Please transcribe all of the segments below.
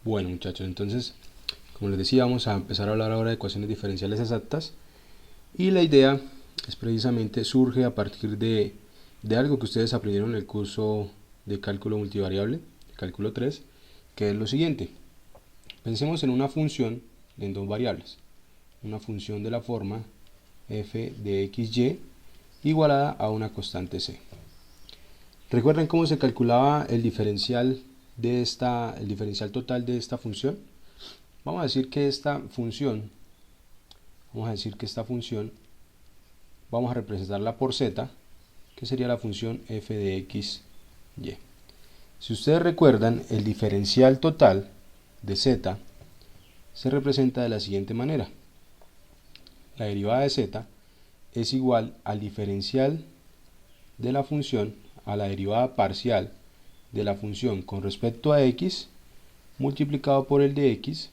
Bueno, muchachos, entonces, como les decía, vamos a empezar a hablar ahora de ecuaciones diferenciales exactas. Y la idea es precisamente surge a partir de algo que ustedes aprendieron en el curso de cálculo multivariable, de cálculo 3, que es lo siguiente. Pensemos en una función en dos variables. Una función de la forma f de xy igualada a una constante c. ¿Recuerdan cómo se calculaba el diferencial total de esta función? Vamos a decir que esta función, vamos a representarla por z, que sería la función f de x, y. Si ustedes recuerdan, el diferencial total de z se representa de la siguiente manera. La derivada de z es igual al diferencial de la función, a la derivada parcial de la función con respecto a x, multiplicado por el de x,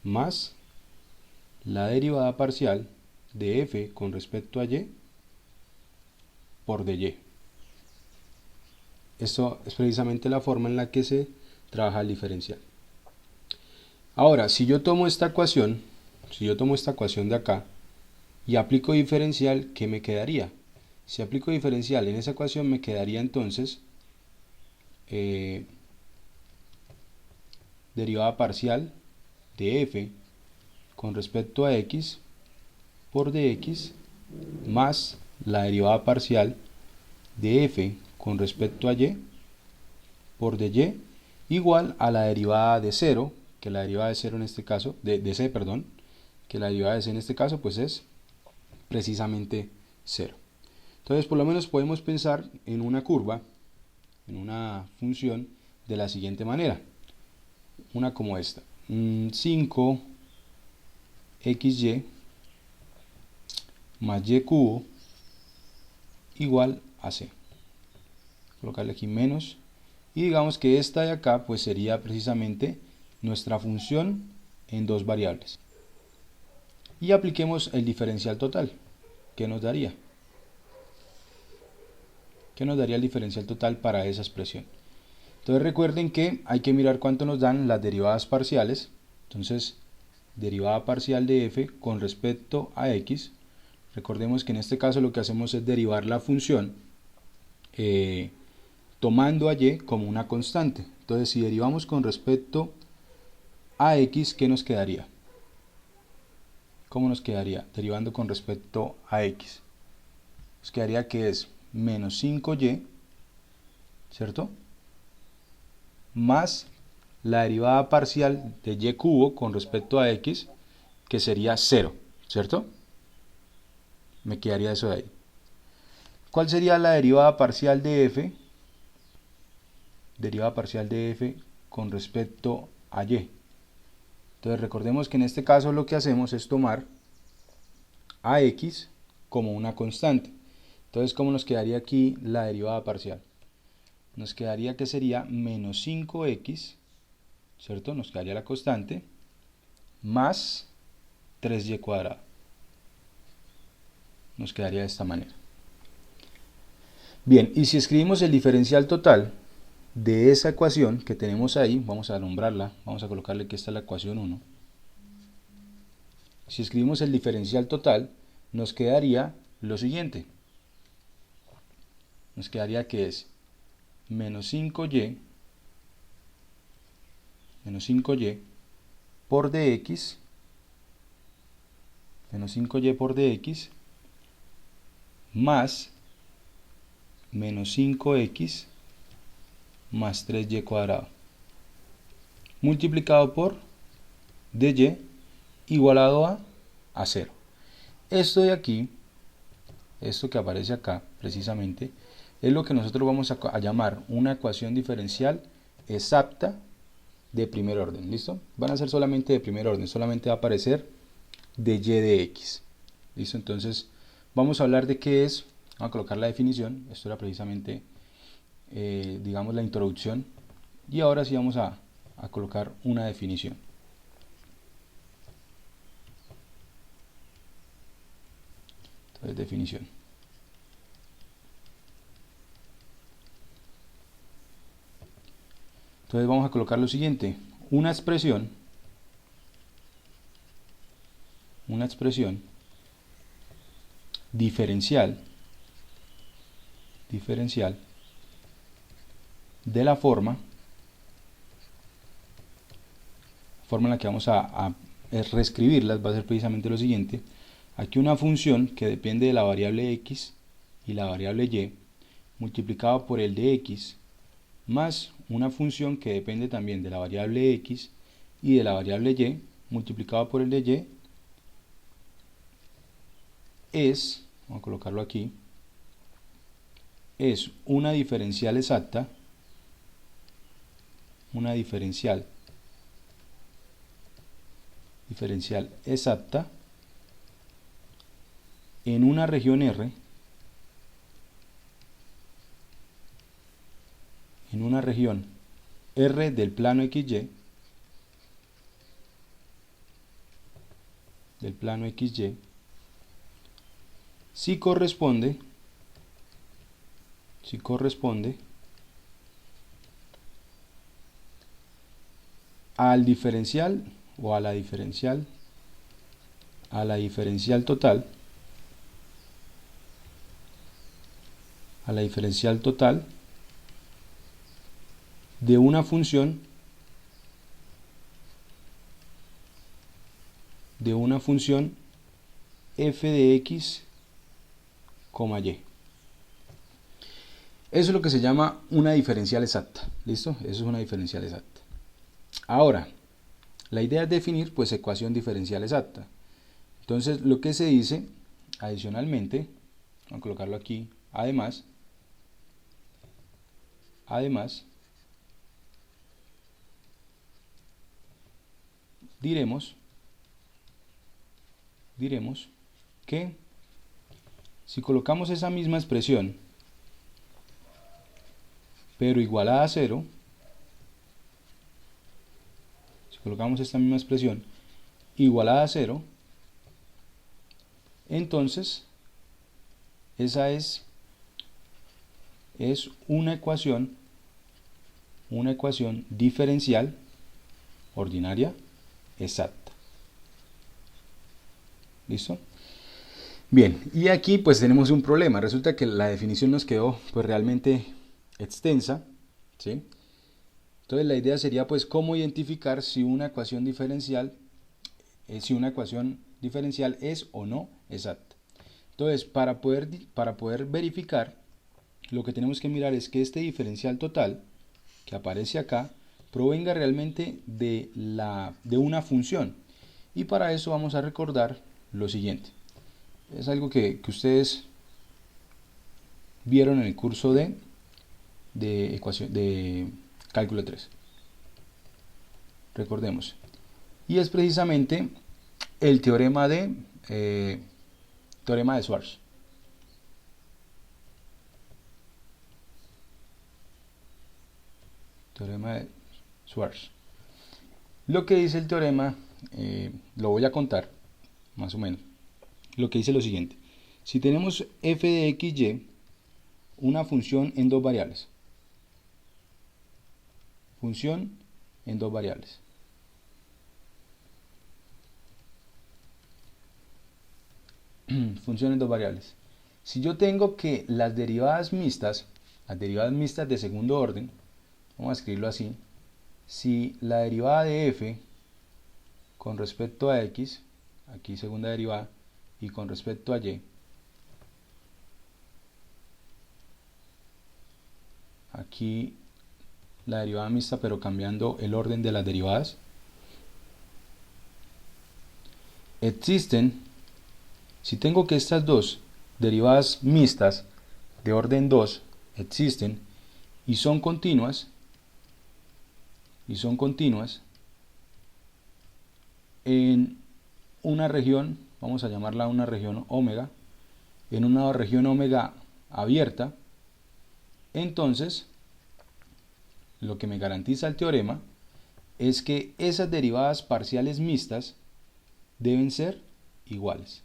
más la derivada parcial de f con respecto a y por dy. Esto es precisamente la forma en la que se trabaja el diferencial. Ahora, si yo tomo esta ecuación de acá y aplico diferencial, ¿qué me quedaría? Si aplico diferencial en esa ecuación, me quedaría entonces derivada parcial de f con respecto a x por dx más la derivada parcial de f con respecto a y por dy igual a la derivada de 0, que la derivada de 0 en este caso, de c, perdón, que la derivada de c en este caso pues es precisamente 0. Entonces por lo menos podemos pensar en una curva, en una función de la siguiente manera. Una como esta, 5xy más y cubo igual a c. Colocarle aquí menos. Y digamos que esta de acá pues sería precisamente nuestra función en dos variables. Y apliquemos el diferencial total. ¿Qué nos daría? ¿Qué nos daría el diferencial total para esa expresión? Entonces recuerden que hay que mirar cuánto nos dan las derivadas parciales. Entonces, derivada parcial de f con respecto a x. Recordemos que en este caso lo que hacemos es derivar la función tomando a y como una constante. Entonces, si derivamos con respecto a x, ¿qué nos quedaría? ¿Cómo nos quedaría? Derivando con respecto a x. Nos quedaría que es menos 5y, ¿cierto? Más la derivada parcial de y cubo con respecto a x, que sería 0, ¿cierto? Me quedaría eso de ahí. ¿Cuál sería la derivada parcial de f? Derivada parcial de f con respecto a y. Entonces recordemos que en este caso lo que hacemos es tomar a x como una constante. Entonces, ¿cómo nos quedaría aquí la derivada parcial? Nos quedaría que sería menos 5x, ¿cierto? Nos quedaría la constante, más 3y cuadrado. Nos quedaría de esta manera. Bien, y si escribimos el diferencial total de esa ecuación que tenemos ahí, vamos a nombrarla, vamos a colocarle que esta es la ecuación 1. Si escribimos el diferencial total, nos quedaría lo siguiente. Nos quedaría que es menos 5y por dx, menos 5y por dx, más menos 5x más 3y cuadrado, multiplicado por dy igualado a 0. Esto de aquí, esto que aparece acá precisamente, es lo que nosotros vamos a llamar una ecuación diferencial exacta de primer orden. ¿Listo? Van a ser solamente de primer orden, solamente va a aparecer de y de x. ¿Listo? Entonces vamos a hablar de qué es, vamos a colocar la definición. Esto era precisamente digamos la introducción, y ahora sí vamos a colocar una definición. Entonces, definición. Entonces vamos a colocar lo siguiente. una expresión diferencial de la forma en la que vamos a reescribirlas va a ser precisamente lo siguiente. Aquí una función que depende de la variable x y la variable y multiplicado por el de x más una función que depende también de la variable x y de la variable y multiplicado por el de y es, vamos a colocarlo aquí, es una diferencial exacta, exacta en una región R, del plano XY, si corresponde al diferencial o a la diferencial total de una función f de x, y. Eso es lo que se llama una diferencial exacta. ¿Listo? Eso es una diferencial exacta. Ahora, la idea es definir pues ecuación diferencial exacta. Entonces, lo que se dice adicionalmente, vamos a colocarlo aquí, además, diremos que si colocamos esa misma expresión pero igualada a 0, entonces esa es una ecuación diferencial ordinaria exacta. ¿Listo? Bien, y aquí pues tenemos un problema. Resulta que la definición nos quedó pues realmente extensa, ¿sí? Entonces la idea sería pues cómo identificar si una ecuación diferencial es o no exacta. Entonces para poder verificar, lo que tenemos que mirar es que este diferencial total que aparece acá provenga realmente de una función. Y para eso vamos a recordar lo siguiente. Es algo que ustedes vieron en el curso de cálculo 3. Recordemos. Y es precisamente el teorema de Schwarz. Teorema de Schwarz. Lo que dice el teorema, lo voy a contar, más o menos. Lo que dice lo siguiente. Si tenemos f de x, y, una función en dos variables. Si yo tengo que las derivadas mixtas de segundo orden, vamos a escribirlo así, si la derivada de f con respecto a x, aquí segunda derivada, y con respecto a y, aquí la derivada mixta pero cambiando el orden de las derivadas, existen, si tengo que estas dos derivadas mixtas de orden 2 existen y son continuas, en una región, vamos a llamarla una región omega, en una región omega abierta, entonces lo que me garantiza el teorema es que esas derivadas parciales mixtas deben ser iguales.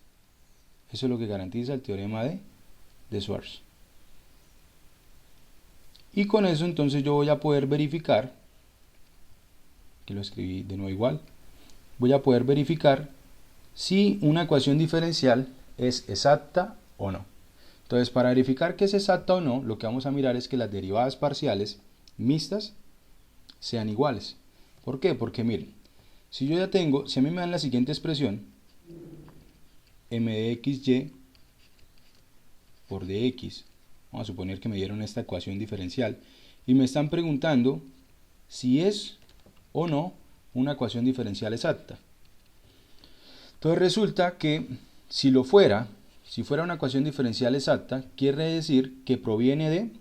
Eso es lo que garantiza el teorema de Schwarz. Y con eso entonces yo voy a poder verificar aquí lo escribí de nuevo igual, voy a poder verificar si una ecuación diferencial es exacta o no. Entonces, para verificar que es exacta o no, lo que vamos a mirar es que las derivadas parciales mixtas sean iguales. ¿Por qué? Porque miren, si yo ya tengo, si a mí me dan la siguiente expresión, m de xy por dx, vamos a suponer que me dieron esta ecuación diferencial, y me están preguntando si es o no una ecuación diferencial exacta. Entonces resulta que si lo fuera, si fuera una ecuación diferencial exacta, quiere decir que proviene de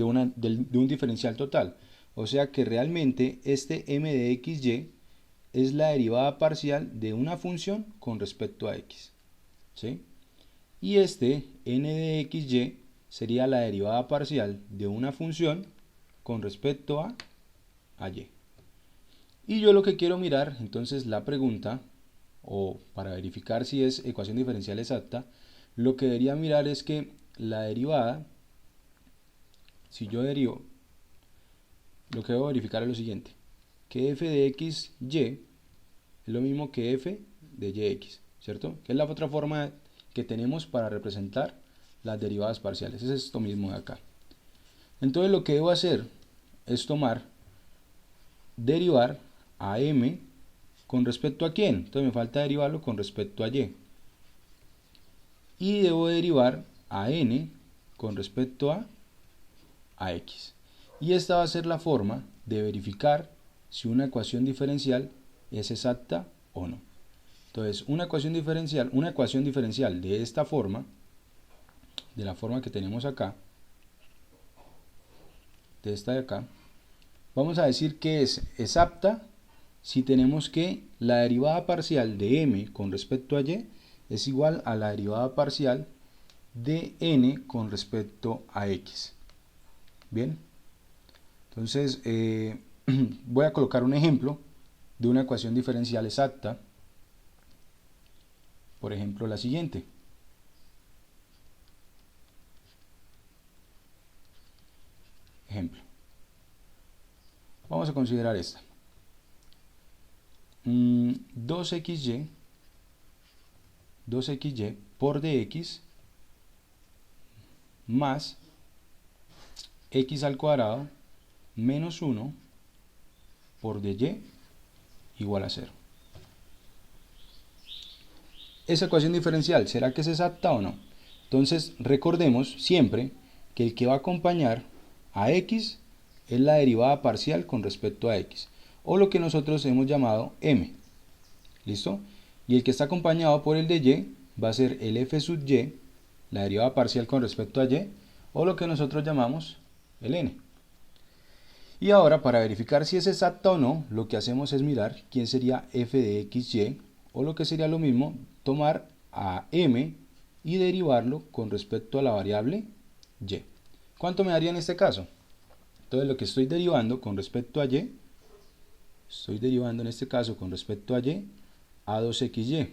un diferencial total. O sea que realmente este m de xy es la derivada parcial de una función con respecto a x. ¿Sí? Y este n de xy sería la derivada parcial de una función con respecto a y. Y yo lo que quiero mirar, entonces la pregunta, o para verificar si es ecuación diferencial exacta, lo que debería mirar es que la derivada, si yo derivo, lo que debo verificar es lo siguiente, que f de x, y es lo mismo que f de yx, ¿cierto? Que es la otra forma que tenemos para representar las derivadas parciales, es esto mismo de acá. Entonces lo que debo hacer es derivar a m con respecto a quién, entonces me falta derivarlo con respecto a y. Y debo derivar a n con respecto a x. Y esta va a ser la forma de verificar si una ecuación diferencial es exacta o no. Entonces, una ecuación diferencial de esta forma, de la forma que tenemos acá, de esta de acá, vamos a decir que es exacta si tenemos que la derivada parcial de m con respecto a y es igual a la derivada parcial de n con respecto a x. Bien, entonces voy a colocar un ejemplo de una ecuación diferencial exacta, por ejemplo la siguiente. Ejemplo, vamos a considerar esta. 2xy por dx más x al cuadrado menos 1 por dy igual a 0. Esa ecuación diferencial, ¿será que es exacta o no? Entonces recordemos siempre que el que va a acompañar a x es la derivada parcial con respecto a x, o lo que nosotros hemos llamado m. ¿Listo? Y el que está acompañado por el de y va a ser el f sub y, la derivada parcial con respecto a y, o lo que nosotros llamamos el n. Y ahora, para verificar si es exacta o no, lo que hacemos es mirar quién sería f de xy, o lo que sería lo mismo, tomar a m y derivarlo con respecto a la variable y. ¿Cuánto me daría en este caso? Entonces lo que estoy derivando con respecto a y, estoy derivando en este caso con respecto a y, a 2xy.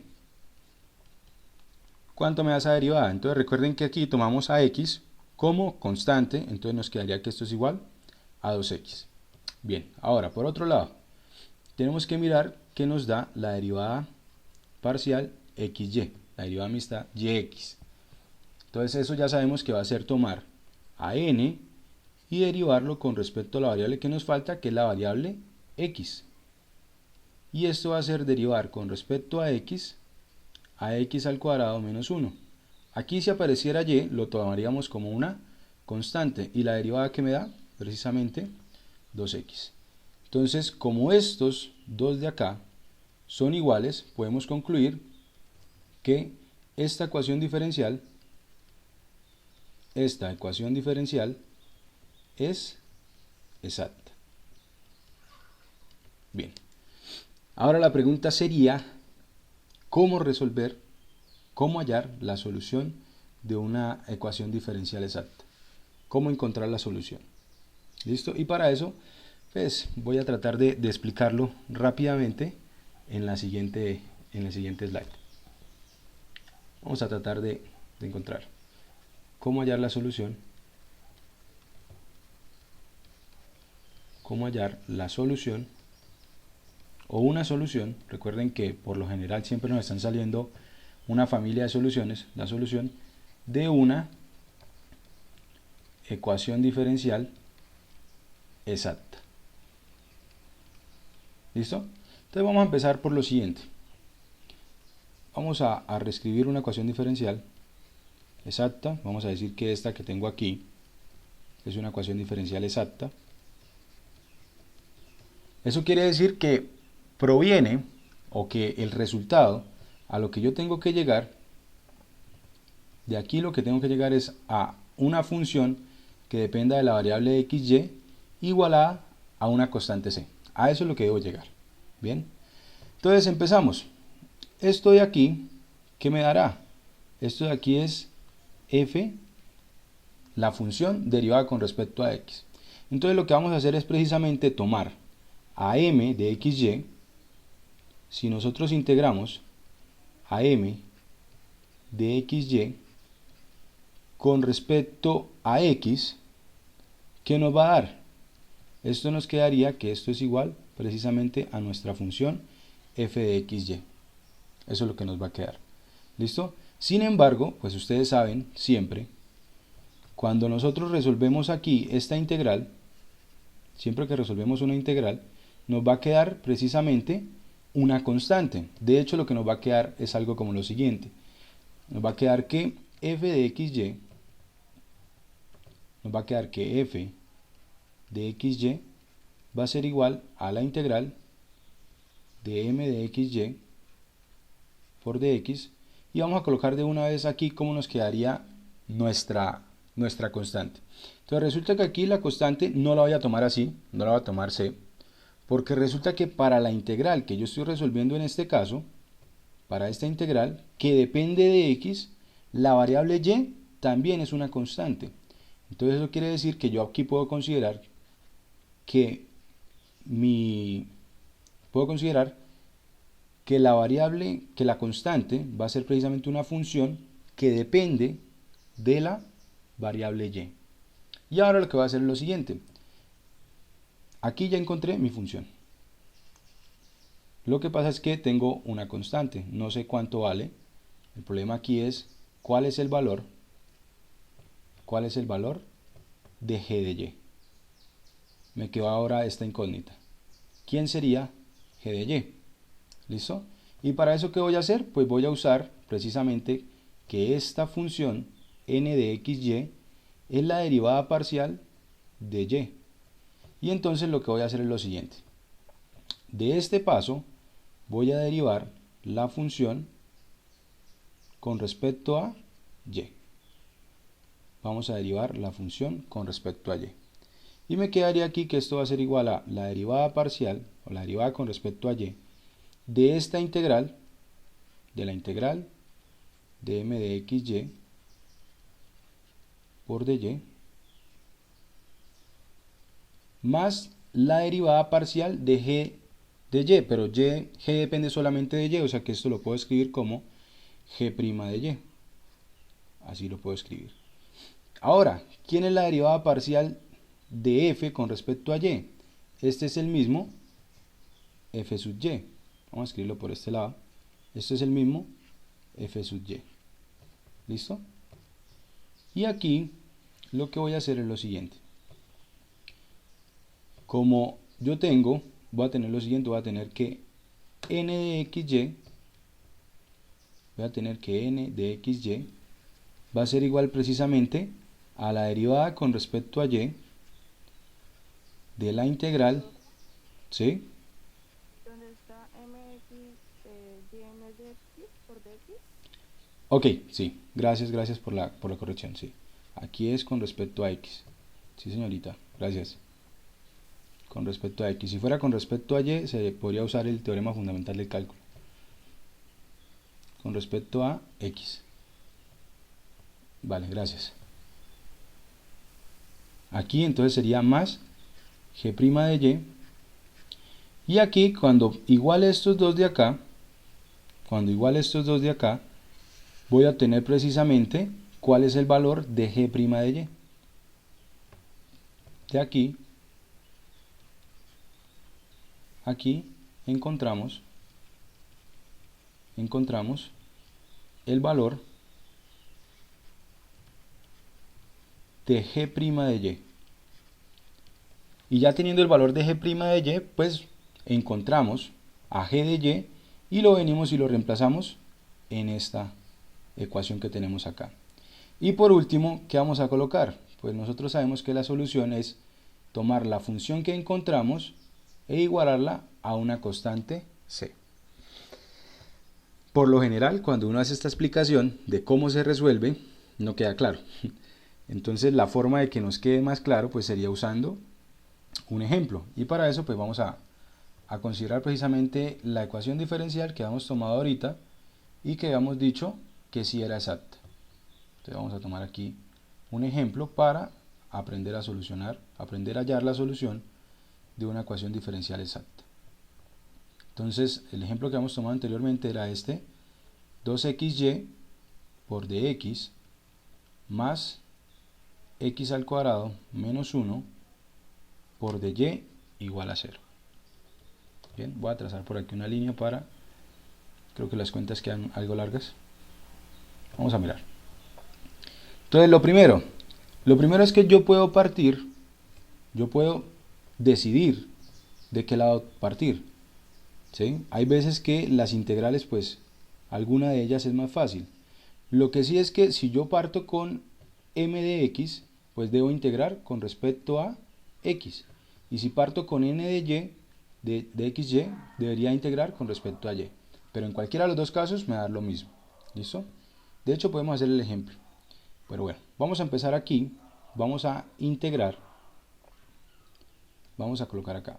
¿Cuánto me da esa derivada? Entonces recuerden que aquí tomamos a x como constante, entonces nos quedaría que esto es igual a 2x. Bien, ahora por otro lado, tenemos que mirar qué nos da la derivada parcial xy, la derivada mixta yx. Entonces eso ya sabemos que va a ser tomar a n y derivarlo con respecto a la variable que nos falta, que es la variable x. Y esto va a ser derivar con respecto a x al cuadrado menos 1. Aquí si apareciera y lo tomaríamos como una constante y la derivada que me da precisamente 2x. Entonces, como estos dos de acá son iguales, podemos concluir que esta ecuación diferencial es exacta. Bien, ahora la pregunta sería cómo hallar la solución de una ecuación diferencial exacta, cómo encontrar la solución. ¿Listo? Y para eso pues voy a tratar de explicarlo rápidamente en la siguiente slide. Vamos a tratar de encontrar cómo hallar la solución cómo hallar la solución o una solución. Recuerden que por lo general siempre nos están saliendo una familia de soluciones, la solución de una ecuación diferencial exacta. ¿Listo? Entonces vamos a empezar por lo siguiente. Vamos a reescribir una ecuación diferencial exacta. Vamos a decir que esta que tengo aquí es una ecuación diferencial exacta. Eso quiere decir que proviene, o que el resultado a lo que yo tengo que llegar, de aquí lo que tengo que llegar es a una función que dependa de la variable xy igualada a una constante c. A eso es lo que debo llegar. Bien, entonces empezamos. Esto de aquí, ¿qué me dará? Esto de aquí es f, la función derivada con respecto a x. Entonces lo que vamos a hacer es precisamente tomar a m de xy. Si nosotros integramos a m de xy con respecto a x, ¿qué nos va a dar? Esto nos quedaría que esto es igual precisamente a nuestra función f de xy. Eso es lo que nos va a quedar. ¿Listo? Sin embargo, pues ustedes saben siempre, cuando nosotros resolvemos aquí esta integral, siempre que resolvemos una integral, nos va a quedar precisamente una constante. De hecho, lo que nos va a quedar es algo como lo siguiente. Nos va a quedar que f de xy, nos va a quedar que f de xy va a ser igual a la integral de m de xy por dx, y vamos a colocar de una vez aquí cómo nos quedaría nuestra constante. Entonces resulta que aquí la constante no la voy a tomar así, no la voy a tomar c, porque resulta que para la integral que yo estoy resolviendo en este caso, para esta integral que depende de x, la variable y también es una constante. Entonces eso quiere decir que yo aquí puedo considerar que la variable, que la constante va a ser precisamente una función que depende de la variable y. Y ahora lo que voy a hacer es lo siguiente. Aquí ya encontré mi función. Lo que pasa es que tengo una constante, no sé cuánto vale. El problema aquí es cuál es el valor de g de y. Me quedó ahora esta incógnita. ¿Quién sería g de y? ¿Listo? Y para eso, ¿qué voy a hacer? Pues voy a usar precisamente que esta función n de xy es la derivada parcial de y. Y entonces lo que voy a hacer es lo siguiente. De este paso voy a derivar la función con respecto a y. Vamos a derivar la función con respecto a y. Y me quedaría aquí que esto va a ser igual a la derivada parcial, o la derivada con respecto a y, de esta integral, de la integral de m de xy por dy, más la derivada parcial de g de y, pero g depende solamente de y, o sea que esto lo puedo escribir como g' de y. Así lo puedo escribir. Ahora, ¿quién es la derivada parcial de f con respecto a y? Este es el mismo f sub y. Vamos a escribirlo por este lado. Este es el mismo f sub y. ¿Listo? Y aquí lo que voy a hacer es lo siguiente. Como yo voy a tener lo siguiente, voy a tener que n de xy, va a ser igual precisamente a la derivada con respecto a y de la integral, ¿sí? ¿Dónde está mx dm de x por dx? Ok, sí, gracias por la corrección, sí. Aquí es con respecto a x. Sí, señorita, gracias. Con respecto a x. Si fuera con respecto a y, se podría usar el teorema fundamental del cálculo. Con respecto a x. Vale, gracias. Aquí entonces sería más g' de y. Y aquí, cuando iguale estos dos de acá, voy a tener precisamente cuál es el valor de g' de y. De aquí aquí encontramos el valor de g' de y. Y ya teniendo el valor de g' de y, pues encontramos a g de y y lo venimos y lo reemplazamos en esta ecuación que tenemos acá. Y por último, ¿qué vamos a colocar? Pues nosotros sabemos que la solución es tomar la función que encontramos e igualarla a una constante c. Por lo general, cuando uno hace esta explicación de cómo se resuelve, no queda claro. Entonces la forma de que nos quede más claro pues sería usando un ejemplo. Y para eso pues vamos a considerar precisamente la ecuación diferencial que hemos tomado ahorita y que habíamos dicho que sí era exacta. Entonces vamos a tomar aquí un ejemplo para aprender a solucionar, aprender a hallar la solución de una ecuación diferencial exacta. Entonces el ejemplo que habíamos tomado anteriormente era este: 2xy por dx más x al cuadrado menos 1 por dy igual a 0. Bien, voy a trazar por aquí una línea para... Creo que las cuentas quedan algo largas. Vamos a mirar. Entonces lo primero es que yo puedo decidir de qué lado partir. ¿Sí? Hay veces que las integrales, pues, alguna de ellas es más fácil. Lo que sí es que si yo parto con m de x, pues debo integrar con respecto a x. Y si parto con n de y, de xy, debería integrar con respecto a y. Pero en cualquiera de los dos casos me da lo mismo. ¿Listo? De hecho, podemos hacer el ejemplo. Pero bueno, vamos a empezar aquí. Vamos a integrar. Vamos a colocar acá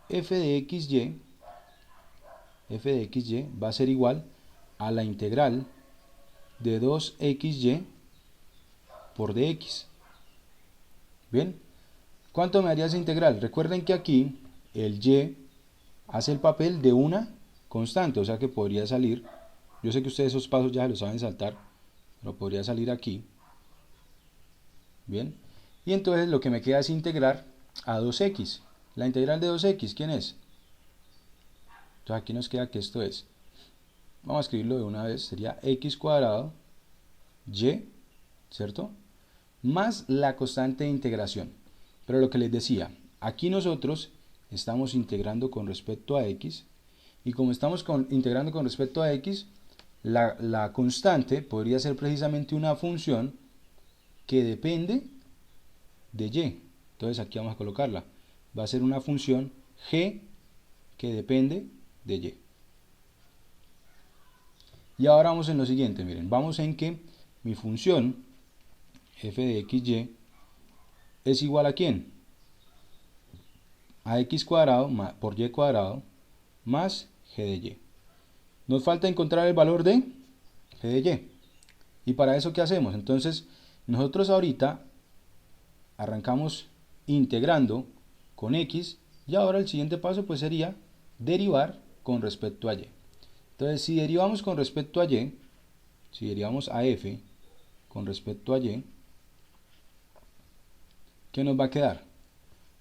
f de xy va a ser igual a la integral de 2xy por dx. Bien, ¿cuánto me daría esa integral? Recuerden que aquí el y hace el papel de una constante, o sea que podría salir, yo sé que ustedes esos pasos ya se los saben saltar, pero podría salir aquí. Bien, y entonces lo que me queda es integrar a 2x. La integral de 2x, ¿quién es? Entonces aquí nos queda que esto es, vamos a escribirlo de una vez, sería x cuadrado y, ¿cierto? Más la constante de integración. Pero lo que les decía, aquí nosotros estamos integrando con respecto a x, y como estamos integrando con respecto a x, la constante podría ser precisamente una función que depende de y. Entonces aquí vamos a colocarla. Va a ser una función g que depende de y. Y ahora vamos en lo siguiente, miren, vamos en que mi función f de xy es igual a ¿quién? A x cuadrado por y cuadrado más g de y. Nos falta encontrar el valor de g de y. ¿Y para eso qué hacemos? Entonces, nosotros ahorita arrancamos integrando con x y ahora el siguiente paso pues sería derivar con respecto a y. Entonces, si derivamos con respecto a y, si derivamos a f con respecto a y, ¿qué nos va a quedar?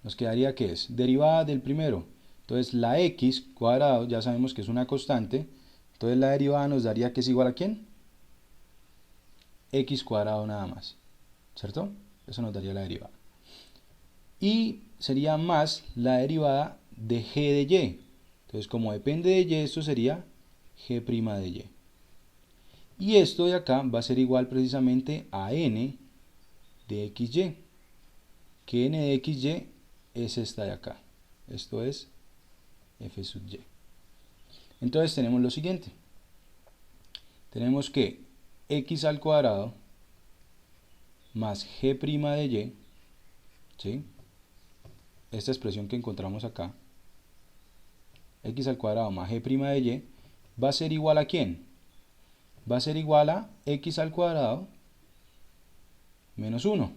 Nos quedaría que es derivada del primero. Entonces la x cuadrado ya sabemos que es una constante. Entonces la derivada nos daría que es igual a ¿quién? X cuadrado nada más. ¿Cierto? Eso nos daría la derivada. Y sería más la derivada de g de y. Entonces como depende de y, esto sería g' de y. Y esto de acá va a ser igual precisamente a n de xy. Que n de xy es esta de acá. Esto es f sub y. Entonces tenemos lo siguiente. Tenemos que x al cuadrado más g' de y, ¿sí? Esta expresión que encontramos acá, x al cuadrado más g' de y, va a ser igual a ¿quién? Va a ser igual a x al cuadrado menos 1.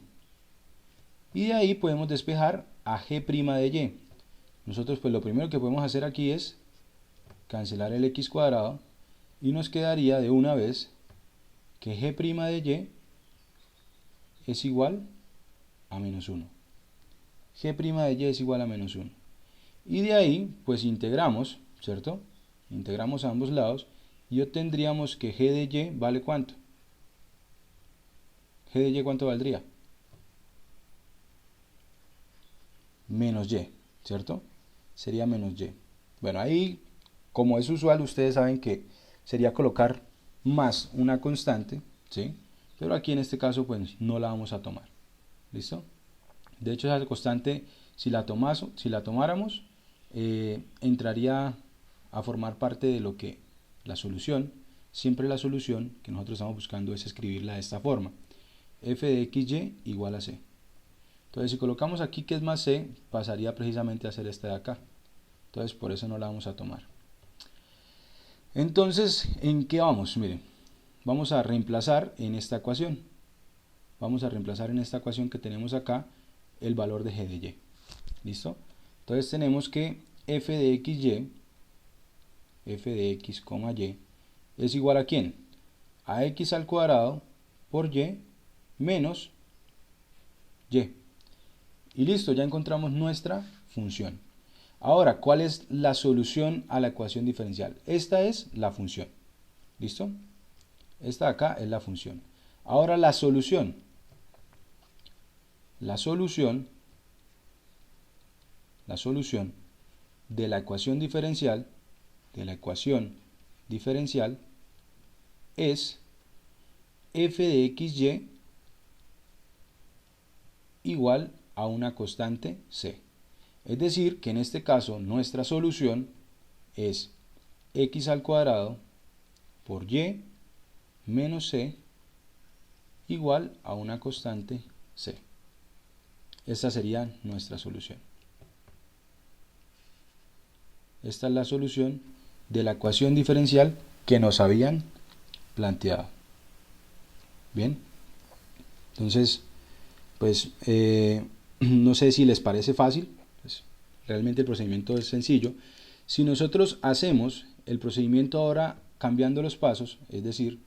Y de ahí podemos despejar a g' de y. Nosotros pues lo primero que podemos hacer aquí es cancelar el x cuadrado y nos quedaría de una vez que g' de y es igual a menos 1. G' de y es igual a menos 1. Y de ahí, pues integramos, ¿cierto? Integramos a ambos lados y obtendríamos que g de y vale ¿cuánto? G de y ¿cuánto valdría? Menos y, ¿cierto? Sería menos y. Bueno, ahí, como es usual, ustedes saben que sería colocar más una constante, ¿sí? Pero aquí en este caso, pues no la vamos a tomar. ¿Listo? De hecho, esa constante, si la tomáramos, entraría a formar parte de lo que la solución, siempre la solución que nosotros estamos buscando es escribirla de esta forma. F de xy igual a c. Entonces, si colocamos aquí que es más c, pasaría precisamente a ser esta de acá. Entonces, por eso no la vamos a tomar. Entonces, ¿en qué vamos? Miren, vamos a reemplazar en esta ecuación. Vamos a reemplazar en esta ecuación que tenemos acá el valor de g de y. ¿Listo? Entonces tenemos que f de xy, f de x, y, es igual a ¿quién? A x al cuadrado por y menos y. Y listo, ya encontramos nuestra función. Ahora, ¿cuál es la solución a la ecuación diferencial? Esta es la función. ¿Listo? Esta de acá es la función. Ahora la solución. La solución de la ecuación diferencial, es f de xy igual a una constante c. Es decir, que en este caso nuestra solución es x al cuadrado por y menos c igual a una constante c. Esta sería nuestra solución. Esta es la solución de la ecuación diferencial que nos habían planteado. Bien, entonces, pues no sé si les parece fácil, pues, realmente el procedimiento es sencillo. Si nosotros hacemos el procedimiento ahora cambiando los pasos, es decir,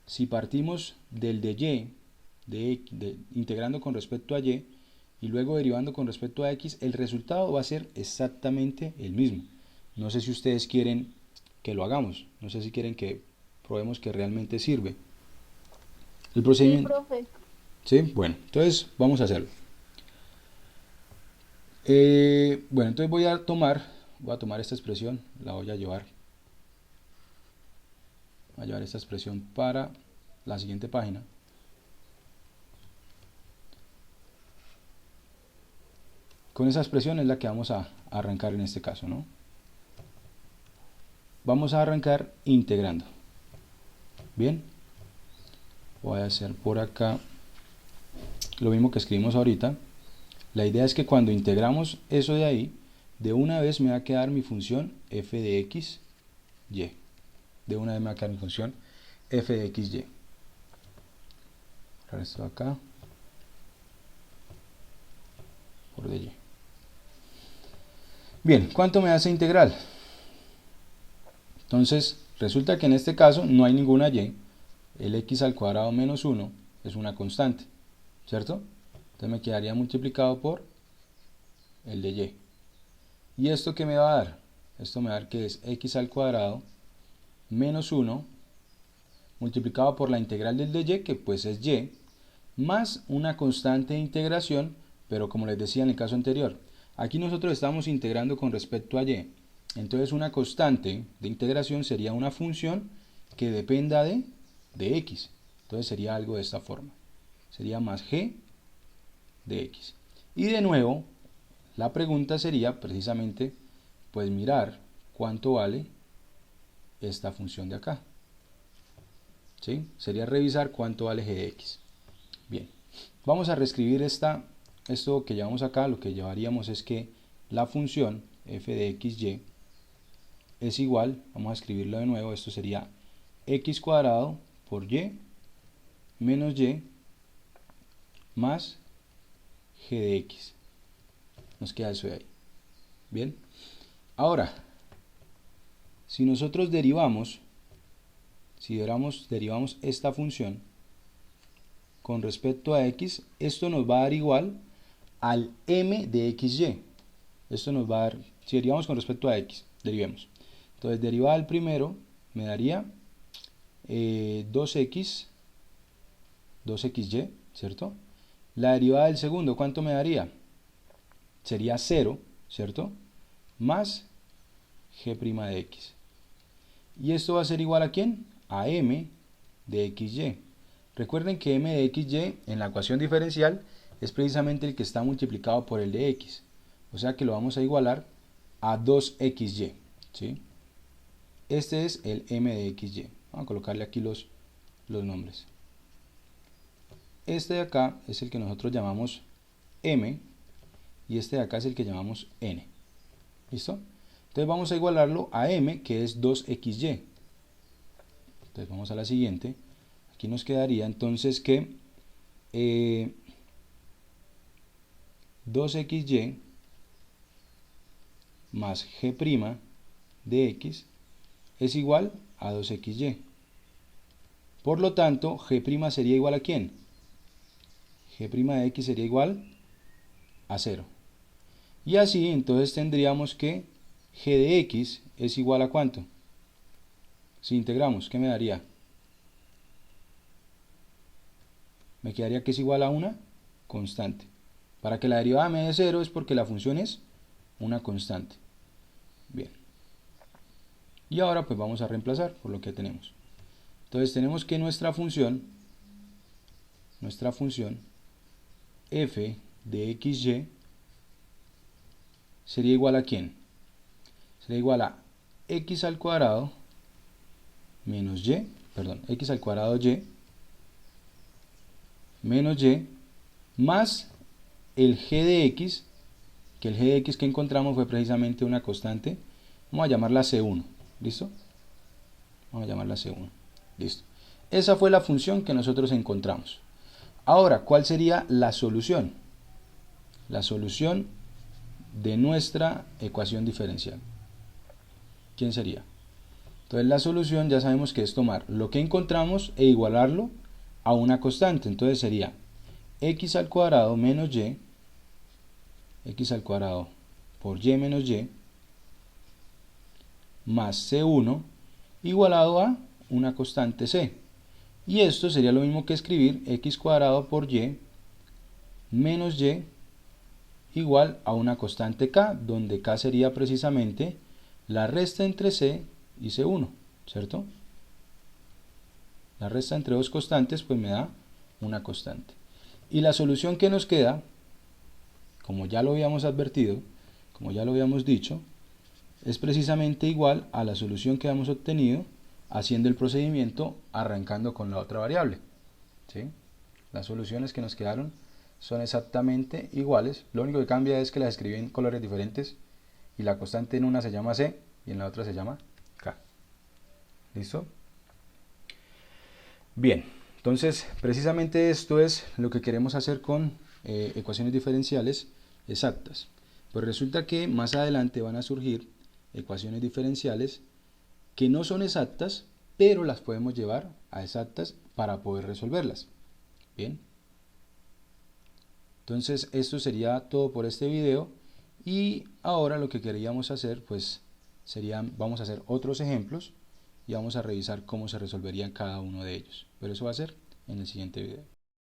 si partimos del de y, integrando con respecto a y, y luego derivando con respecto a x, el resultado va a ser exactamente el mismo. No sé si ustedes quieren que lo hagamos, no sé si quieren que probemos que realmente sirve. El procedimiento. Sí, profe. ¿Sí? Bueno, entonces vamos a hacerlo. Bueno, entonces voy a tomar esta expresión, la voy a llevar esta expresión para la siguiente página. Con esa expresión es la que vamos a arrancar en este caso, ¿no? Vamos a arrancar integrando. Bien, voy a hacer por acá lo mismo que escribimos ahorita. La idea es que cuando integramos eso de ahí, de una vez me va a quedar mi función f de x, y. De una vez me va a quedar mi función f de x, y. Ahora esto acá por de y. Bien, ¿cuánto me hace integral? Entonces, resulta que en este caso no hay ninguna y. El x al cuadrado menos 1 es una constante, ¿cierto? Entonces me quedaría multiplicado por el de y. ¿Y esto qué me va a dar? Esto me va a dar que es x al cuadrado menos 1 multiplicado por la integral del de y, que pues es y, más una constante de integración, pero como les decía en el caso anterior, aquí nosotros estamos integrando con respecto a y. Entonces una constante de integración sería una función que dependa de x. Entonces sería algo de esta forma. Sería más g de x. Y de nuevo, la pregunta sería precisamente, pues mirar cuánto vale esta función de acá. ¿Sí? Sería revisar cuánto vale g de x. Bien, vamos a reescribir esto que llevamos acá. Lo que llevaríamos es que la función f de xy es igual, vamos a escribirlo de nuevo, esto sería x cuadrado por y menos y más g de x. Nos queda eso de ahí. Bien, ahora, si nosotros derivamos esta función con respecto a x, esto nos va a dar igual al m de xy. Esto nos va a dar Si derivamos con respecto a x, derivemos. Entonces, derivada del primero me daría 2xy, ¿cierto? La derivada del segundo, ¿cuánto me daría? Sería 0, ¿cierto? Más g' de x. ¿Y esto va a ser igual a quién? A m de xy. Recuerden que m de xy en la ecuación diferencial es precisamente el que está multiplicado por el de x. O sea que lo vamos a igualar a 2xy, ¿sí? Este es el m de xy. Vamos a colocarle aquí los nombres. Este de acá es el que nosotros llamamos m y este de acá es el que llamamos n. ¿Listo? Entonces vamos a igualarlo a m, que es 2xy. Entonces vamos a la siguiente. Aquí nos quedaría entonces que 2xy más g' de x es igual a 2xy. Por lo tanto, g' sería igual a ¿quién? G' de x sería igual a 0. Y así entonces tendríamos que g de x es igual a ¿cuánto? Si integramos, ¿qué me daría? Me quedaría que es igual a una constante. Para que la derivada me dé 0 es porque la función es una constante. Bien. Y ahora pues vamos a reemplazar por lo que tenemos. Entonces tenemos que nuestra función f de xy sería igual a ¿quién? Sería igual a x al cuadrado menos x al cuadrado y menos y más el g de x, que el g de x que encontramos fue precisamente una constante. Vamos a llamarla c1, ¿listo? Vamos a llamarla c1, listo. Esa fue la función que nosotros encontramos. Ahora, ¿cuál sería la solución? La solución de nuestra ecuación diferencial. ¿Quién sería? Entonces la solución ya sabemos que es tomar lo que encontramos e igualarlo a una constante. Entonces sería x al cuadrado menos y, x al cuadrado por y menos y, más c1 igualado a una constante c. Y esto sería lo mismo que escribir x cuadrado por y menos y igual a una constante k, donde k sería precisamente la resta entre c y c1, ¿cierto? La resta entre dos constantes pues me da una constante. Y la solución que nos queda, como ya lo habíamos advertido, como ya lo habíamos dicho, es precisamente igual a la solución que hemos obtenido haciendo el procedimiento arrancando con la otra variable, ¿sí? Las soluciones que nos quedaron son exactamente iguales, lo único que cambia es que las escribí en colores diferentes y la constante en una se llama c y en la otra se llama k. ¿Listo? Bien, entonces precisamente esto es lo que queremos hacer con ecuaciones diferenciales exactas. Pues resulta que más adelante van a surgir ecuaciones diferenciales que no son exactas, pero las podemos llevar a exactas para poder resolverlas. Bien. Entonces esto sería todo por este video y ahora lo que queríamos hacer pues vamos a hacer otros ejemplos y vamos a revisar cómo se resolverían cada uno de ellos. Pero eso va a ser en el siguiente video.